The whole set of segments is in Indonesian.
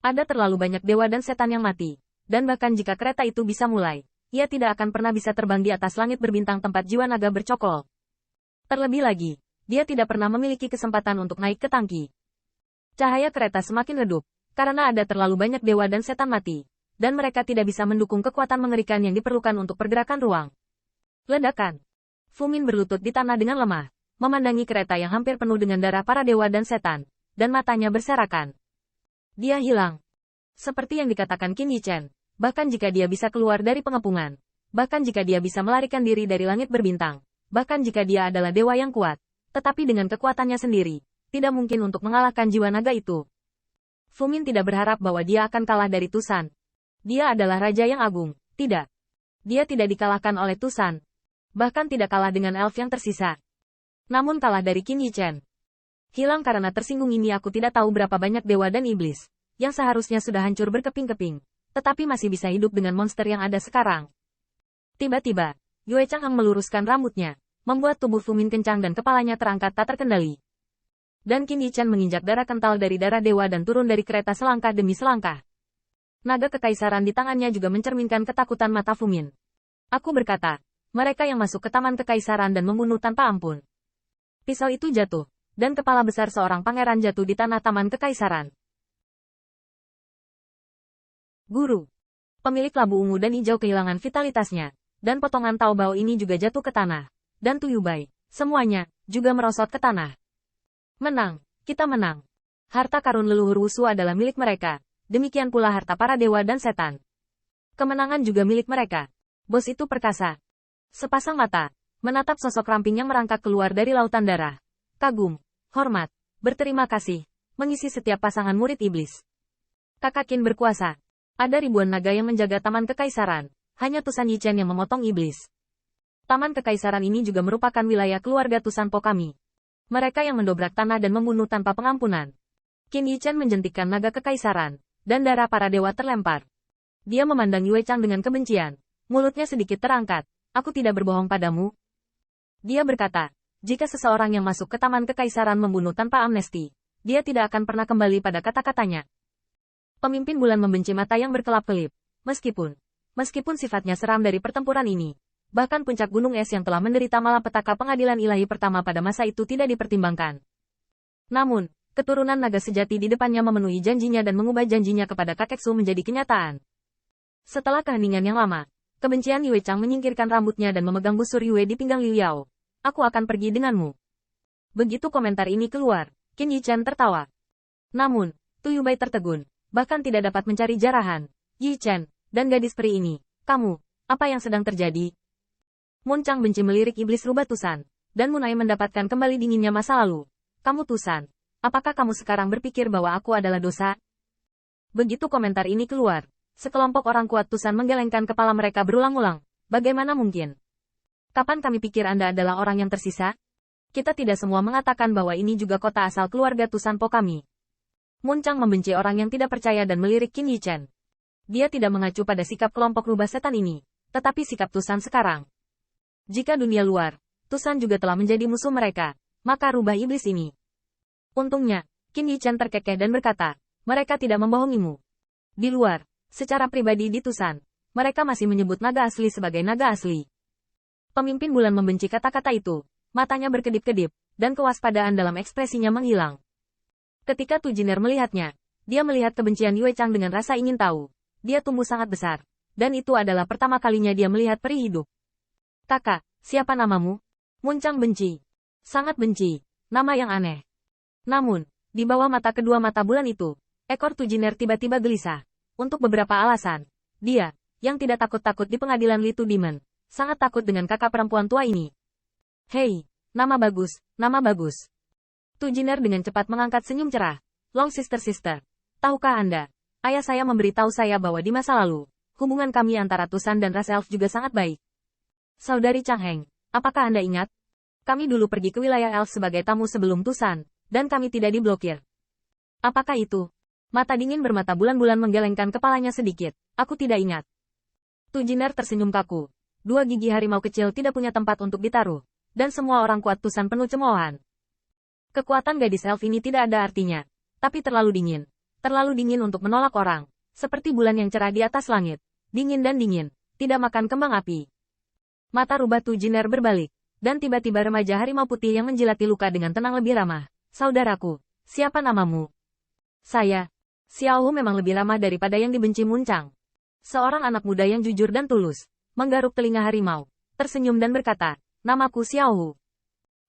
Ada terlalu banyak dewa dan setan yang mati. Dan bahkan jika kereta itu bisa mulai, ia tidak akan pernah bisa terbang di atas langit berbintang tempat jiwa naga bercokol. Terlebih lagi, dia tidak pernah memiliki kesempatan untuk naik ke tangki. Cahaya kereta semakin redup, karena ada terlalu banyak dewa dan setan mati, dan mereka tidak bisa mendukung kekuatan mengerikan yang diperlukan untuk pergerakan ruang. Ledakan. Fumin berlutut di tanah dengan lemah, memandangi kereta yang hampir penuh dengan darah para dewa dan setan, dan matanya berserakan. Dia hilang. Seperti yang dikatakan Qin Yichen, bahkan jika dia bisa keluar dari pengepungan, bahkan jika dia bisa melarikan diri dari langit berbintang, bahkan jika dia adalah dewa yang kuat, tetapi dengan kekuatannya sendiri, tidak mungkin untuk mengalahkan jiwa naga itu. Fumin tidak berharap bahwa dia akan kalah dari Tusan. Dia adalah raja yang agung, tidak. Dia tidak dikalahkan oleh Tusan. Bahkan tidak kalah dengan elf yang tersisa. Namun kalah dari Qin Yichen. Hilang karena tersinggung ini aku tidak tahu berapa banyak dewa dan iblis, yang seharusnya sudah hancur berkeping-keping, tetapi masih bisa hidup dengan monster yang ada sekarang. Tiba-tiba, Yue Chang'eng meluruskan rambutnya, membuat tubuh Fumin kencang dan kepalanya terangkat tak terkendali. Dan Qin Yichen menginjak darah kental dari darah dewa dan turun dari kereta selangkah demi selangkah. Naga kekaisaran di tangannya juga mencerminkan ketakutan mata Fumin. Aku berkata, mereka yang masuk ke taman kekaisaran dan membunuh tanpa ampun. Pisau itu jatuh, dan kepala besar seorang pangeran jatuh di tanah taman kekaisaran. Guru. Pemilik labu ungu dan hijau kehilangan vitalitasnya, dan potongan taobao ini juga jatuh ke tanah. Dan Tuyubai, semuanya, juga merosot ke tanah. Menang, kita menang. Harta karun leluhur Wusu adalah milik mereka, demikian pula harta para dewa dan setan. Kemenangan juga milik mereka. Bos itu perkasa. Sepasang mata, menatap sosok ramping yang merangkak keluar dari lautan darah. Kagum, hormat, berterima kasih, mengisi setiap pasangan murid iblis. Kakak Qin berkuasa. Ada ribuan naga yang menjaga taman kekaisaran, hanya Tusan Yichen yang memotong iblis. Taman kekaisaran ini juga merupakan wilayah keluarga Tusan Po kami. Mereka yang mendobrak tanah dan membunuh tanpa pengampunan. Qin Yichen menjentikkan naga kekaisaran, dan darah para dewa terlempar. Dia memandang Yue Chang dengan kebencian, mulutnya sedikit terangkat. Aku tidak berbohong padamu. Dia berkata, jika seseorang yang masuk ke taman kekaisaran membunuh tanpa amnesti, dia tidak akan pernah kembali pada kata-katanya. Pemimpin bulan membenci mata yang berkelap-kelip, meskipun sifatnya seram dari pertempuran ini. Bahkan puncak gunung es yang telah menderita malapetaka pengadilan ilahi pertama pada masa itu tidak dipertimbangkan. Namun, keturunan naga sejati di depannya memenuhi janjinya dan mengubah janjinya kepada Kakeksu menjadi kenyataan. Setelah keheningan yang lama, kebencian Yue Chang menyingkirkan rambutnya dan memegang busur Yue di pinggang Liu Yao. Aku akan pergi denganmu. Begitu komentar ini keluar, Qin Yichen tertawa. Namun, Tuyubai tertegun, bahkan tidak dapat mencari jarahan. Yichen, dan gadis peri ini, kamu, apa yang sedang terjadi? Mun Chang benci melirik iblis rubah Tusan, dan Munai mendapatkan kembali dinginnya masa lalu. Kamu Tusan, apakah kamu sekarang berpikir bahwa aku adalah dosa? Begitu komentar ini keluar, sekelompok orang kuat Tusan menggelengkan kepala mereka berulang-ulang. Bagaimana mungkin? Kapan kami pikir Anda adalah orang yang tersisa? Kita tidak semua mengatakan bahwa ini juga kota asal keluarga Tusan Po kami. Mun Chang membenci orang yang tidak percaya dan melirik Qin Yichen. Dia tidak mengacu pada sikap kelompok rubah setan ini, tetapi sikap Tusan sekarang. Jika dunia luar, Tusan juga telah menjadi musuh mereka, maka rubah iblis ini. Untungnya, Qin Yichen terkekeh dan berkata, mereka tidak membohongimu. Di luar, secara pribadi di Tusan, mereka masih menyebut naga asli sebagai naga asli. Pemimpin bulan membenci kata-kata itu, matanya berkedip-kedip, dan kewaspadaan dalam ekspresinya menghilang. Ketika Tujiner melihatnya, dia melihat kebencian Yue Chang dengan rasa ingin tahu. Dia tumbuh sangat besar, dan itu adalah pertama kalinya dia melihat peri hidup. Kakak, siapa namamu? Mun Chang benci. Sangat benci. Nama yang aneh. Namun, di bawah mata kedua mata bulan itu, ekor Tujiner tiba-tiba gelisah. Untuk beberapa alasan, dia, yang tidak takut-takut di pengadilan Litu Demon, sangat takut dengan kakak perempuan tua ini. Hei, nama bagus, nama bagus. Tujiner dengan cepat mengangkat senyum cerah. Long sister, tahukah Anda, ayah saya memberitahu saya bahwa di masa lalu, hubungan kami antara Tusan dan ras elf juga sangat baik. Saudari Chang Heng, apakah Anda ingat? Kami dulu pergi ke wilayah elf sebagai tamu sebelum Tusan, dan kami tidak diblokir. Apakah itu? Mata dingin bermata bulan-bulan menggelengkan kepalanya sedikit. Aku tidak ingat. Tujiner tersenyum kaku. Dua gigi harimau kecil tidak punya tempat untuk ditaruh, dan semua orang kuat Tusan penuh cemoohan. Kekuatan gadis elf ini tidak ada artinya, tapi terlalu dingin. terlalu dingin untuk menolak orang. Seperti bulan yang cerah di atas langit. Dingin dan dingin, tidak makan kembang api. Mata rubah Tu Jiner berbalik, dan tiba-tiba remaja harimau putih yang menjilati luka dengan tenang lebih ramah. Saudaraku, siapa namamu? Saya. Xiao Hu memang lebih ramah daripada yang dibenci Muncang. Seorang anak muda yang jujur dan tulus, menggaruk telinga harimau, tersenyum dan berkata, namaku Xiao Hu.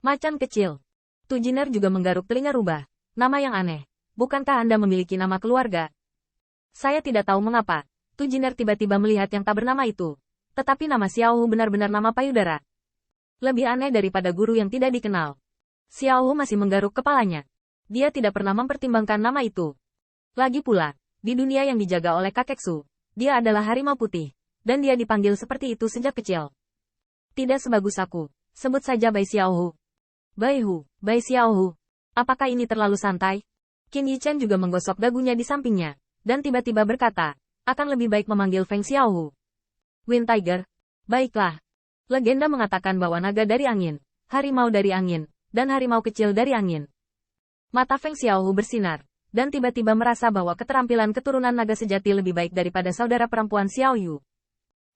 Macan kecil. Tu Jiner juga menggaruk telinga rubah. Nama yang aneh. Bukankah Anda memiliki nama keluarga? Saya tidak tahu mengapa. Tu Jiner tiba-tiba melihat yang tak bernama itu. Tetapi nama Xiao Hu benar-benar nama payudara. Lebih aneh daripada guru yang tidak dikenal. Xiao Hu masih menggaruk kepalanya. Dia tidak pernah mempertimbangkan nama itu. Lagi pula, di dunia yang dijaga oleh kakek Su, dia adalah harimau putih. Dan dia dipanggil seperti itu sejak kecil. Tidak sebagus aku. Sebut saja Bai Xiao Hu. Bai Xiao Hu. Apakah ini terlalu santai? Qin Yichen juga menggosok dagunya di sampingnya. Dan tiba-tiba berkata, akan lebih baik memanggil Feng Xiao Hu. Wind Tiger. Baiklah. Legenda mengatakan bahwa naga dari angin, harimau dari angin, dan harimau kecil dari angin. Mata Feng Xiao Hu bersinar, dan tiba-tiba merasa bahwa keterampilan keturunan naga sejati lebih baik daripada saudara perempuan Xiao Yu.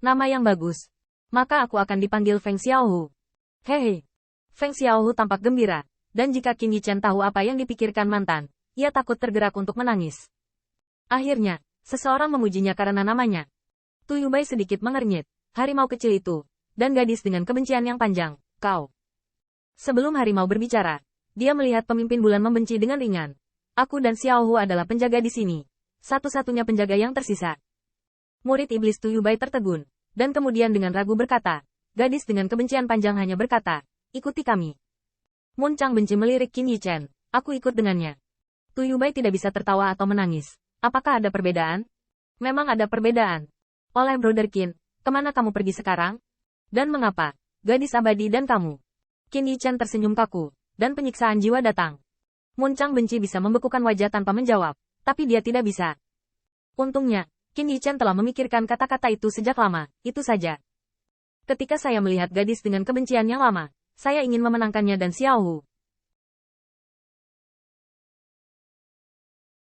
Nama yang bagus. Maka aku akan dipanggil Feng Xiao Hu. Hehe. Feng Xiao Hu tampak gembira, dan jika Qin Yichen tahu apa yang dipikirkan mantan, ia takut tergerak untuk menangis. Akhirnya, seseorang memujinya karena namanya. Tu Yubai sedikit mengernyit, harimau kecil itu, dan gadis dengan kebencian yang panjang, kau. Sebelum harimau berbicara, dia melihat pemimpin bulan membenci dengan ringan. Aku dan Xiao Hu adalah penjaga di sini. Satu-satunya penjaga yang tersisa. Murid iblis Tu Yubai tertegun, dan kemudian dengan ragu berkata, gadis dengan kebencian panjang hanya berkata, ikuti kami. Muncang benci melirik Qin Yichen, aku ikut dengannya. Tu Yubai tidak bisa tertawa atau menangis. Apakah ada perbedaan? Memang ada perbedaan. Oleh Brother Qin, kemana kamu pergi sekarang? Dan mengapa? Gadis abadi dan kamu. Qin Yichen tersenyum kaku, dan penyiksaan jiwa datang. Muncang benci bisa membekukan wajah tanpa menjawab, tapi dia tidak bisa. Untungnya, Qin Yichen telah memikirkan kata-kata itu sejak lama, itu saja. Ketika saya melihat gadis dengan kebencian yang lama, saya ingin memenangkannya dan Xiao Hu.